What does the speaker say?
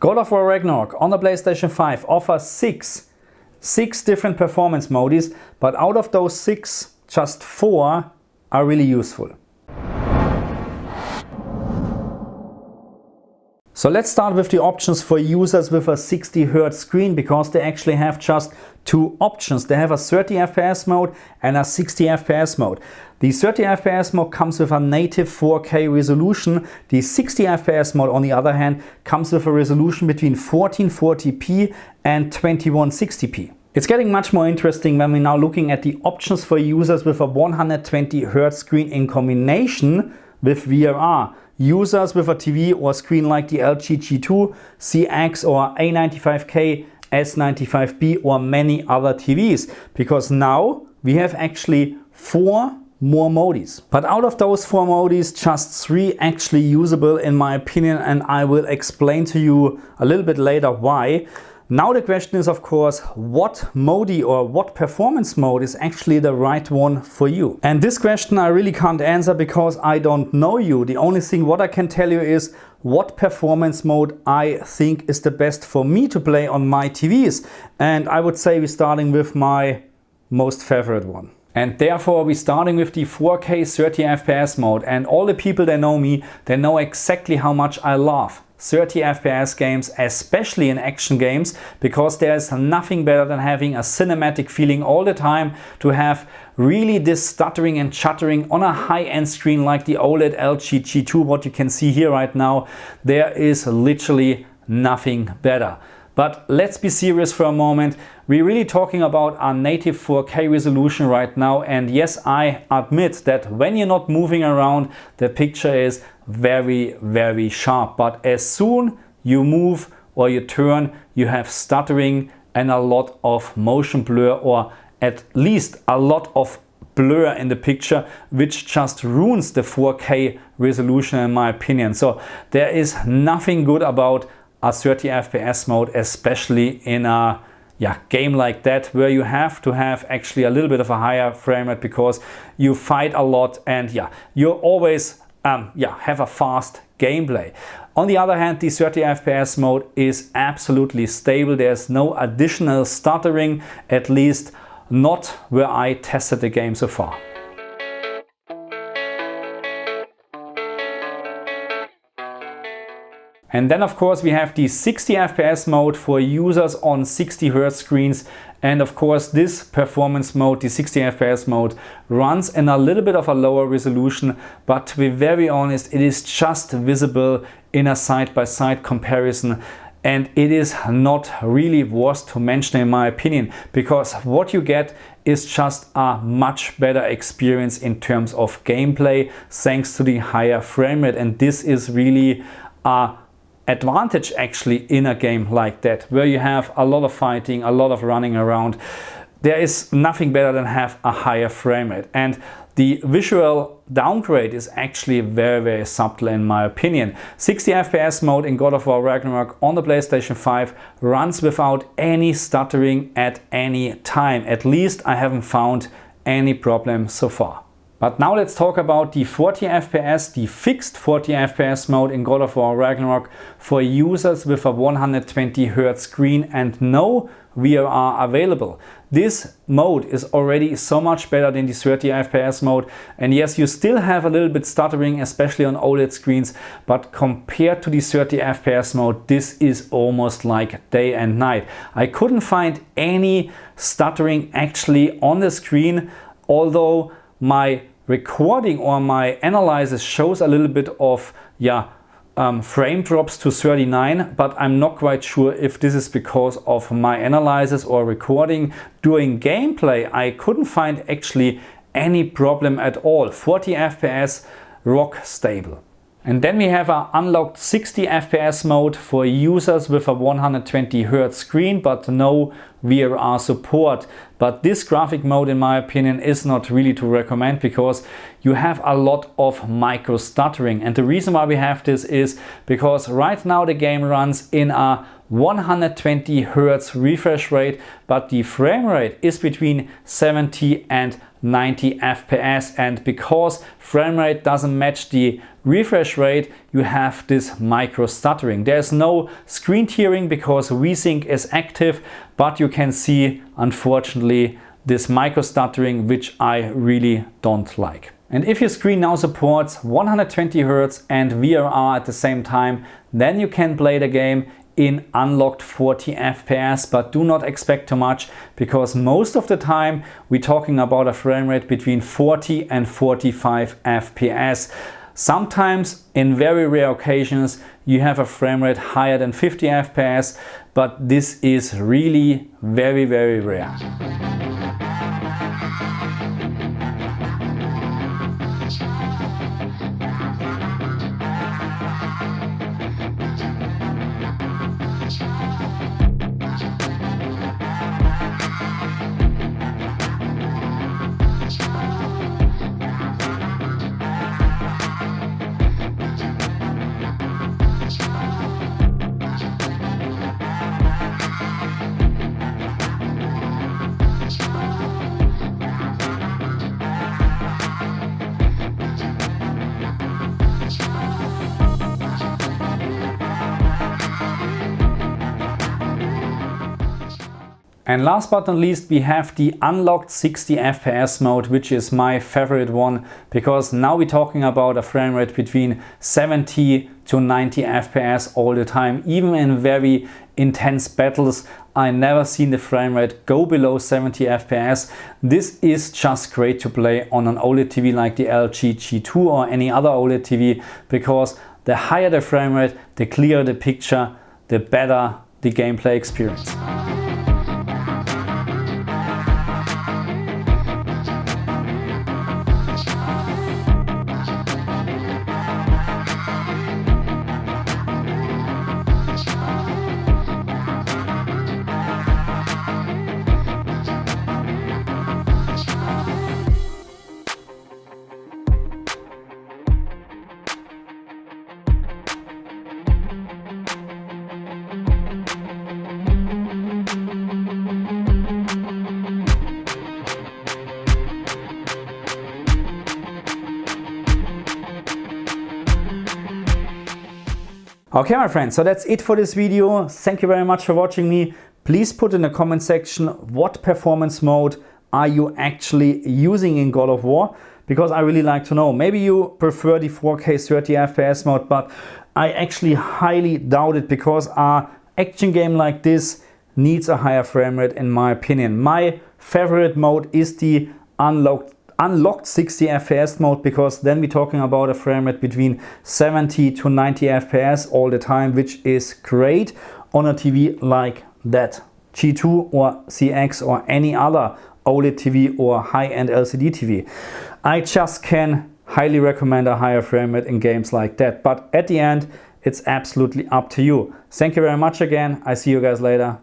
God of War Ragnarök on the PlayStation 5 offers six different performance modes, but out of those 6, just 4 are really useful. So let's start with the options for users with a 60 Hz screen, because they actually have just 2 options. They have a 30 FPS mode and a 60 FPS mode. The 30 FPS mode comes with a native 4K resolution. The 60 FPS mode, on the other hand, comes with a resolution between 1440p and 2160p. It's getting much more interesting when we're now looking at the options for users with a 120 Hz screen in combination with VRR. Users with a TV or screen like the LG G2, CX or A95K, S95B or many other TVs, because now we have actually 4 more modes. But out of those 4 modes, just 3 actually usable in my opinion, and I will explain to you a little bit later why. Now the question is, of course, what mode or what performance mode is actually the right one for you? And this question I really can't answer because I don't know you. The only thing what I can tell you is what performance mode I think is the best for me to play on my TVs. And I would say we're starting with my most favorite one. And therefore we're starting with the 4K 30 FPS mode. And all the people that know me, they know exactly how much I love 30 FPS games, especially in action games, because there's nothing better than having a cinematic feeling all the time, to have really this stuttering and chuttering on a high-end screen like the OLED LG G2, what you can see here right now. There is literally nothing better. But let's be serious for a moment. We're really talking about a native 4K resolution right now, and yes, I admit that when you're not moving around, the picture is very sharp. But as soon you move or you turn, you have stuttering and a lot of motion blur, or at least a lot of blur in the picture, which just ruins the 4K resolution in my opinion. So there is nothing good about a 30 FPS mode, especially in a game like that, where you have to have actually a little bit of a higher frame rate, because you fight a lot and you always have a fast gameplay. On the other hand, the 30 FPS mode is absolutely stable. There's no additional stuttering, at least not where I tested the game so far. And then of course we have the 60 FPS mode for users on 60 Hz screens. And of course this performance mode, the 60 FPS mode, runs in a little bit of a lower resolution, but to be very honest, it is just visible in a side-by-side comparison. And it is not really worth to mention in my opinion, because what you get is just a much better experience in terms of gameplay, thanks to the higher frame rate. And this is really a advantage actually in a game like that, where you have a lot of fighting, a lot of running around. There is nothing better than have a higher frame rate. And the visual downgrade is actually very subtle in my opinion. 60 FPS mode in God of War Ragnarök on the PlayStation 5 runs without any stuttering at any time. At least I haven't found any problem so far. But now let's talk about the 40 FPS, the fixed 40 FPS mode in God of War Ragnarök for users with a 120 Hz screen and no VRR available. This mode is already so much better than the 30 FPS mode, and yes, you still have a little bit stuttering, especially on OLED screens, but compared to the 30 FPS mode, this is almost like day and night. I couldn't find any stuttering actually on the screen, although my recording or my analysis shows a little bit of frame drops to 39, but I'm not quite sure if this is because of my analysis or recording. During gameplay I couldn't find actually any problem at all. 40 FPS rock stable. And then we have an unlocked 60 FPS mode for users with a 120 Hz screen, but no VRR support. But this graphic mode, in my opinion, is not really to recommend, because you have a lot of micro stuttering. And the reason why we have this is because right now the game runs in a 120 Hz refresh rate, but the frame rate is between 70 and 90 FPS, and because frame rate doesn't match the refresh rate, you have this micro stuttering. There's no screen tearing because VSync is active, but you can see, unfortunately, this micro stuttering, which I really don't like. And if your screen now supports 120 Hz and VRR at the same time, then you can play the game in unlocked 40 FPS, but do not expect too much, because most of the time we're talking about a frame rate between 40 and 45 FPS. Sometimes, in very rare occasions, you have a frame rate higher than 50 FPS, but this is really very, very rare. And last but not least, we have the unlocked 60 FPS mode, which is my favorite one, because now we're talking about a frame rate between 70 to 90 FPS all the time. Even in very intense battles, I never seen the frame rate go below 70 FPS. This is just great to play on an OLED TV like the LG G2 or any other OLED TV, because the higher the frame rate, the clearer the picture, the better the gameplay experience. Okay, my friends, so that's it for this video. Thank you very much for watching me. Please put in the comment section what performance mode are you actually using in God of War, because I really like to know. Maybe you prefer the 4K 30 FPS mode, but I actually highly doubt it, because an action game like this needs a higher frame rate in my opinion. My favorite mode is the unlocked 60 FPS mode, because then we're talking about a frame rate between 70 to 90 FPS all the time, which is great on a TV like that G2 or CX or any other OLED TV or high-end LCD TV. I just can highly recommend a higher frame rate in games like that, but at the end it's absolutely up to you. Thank you very much again. I see you guys later.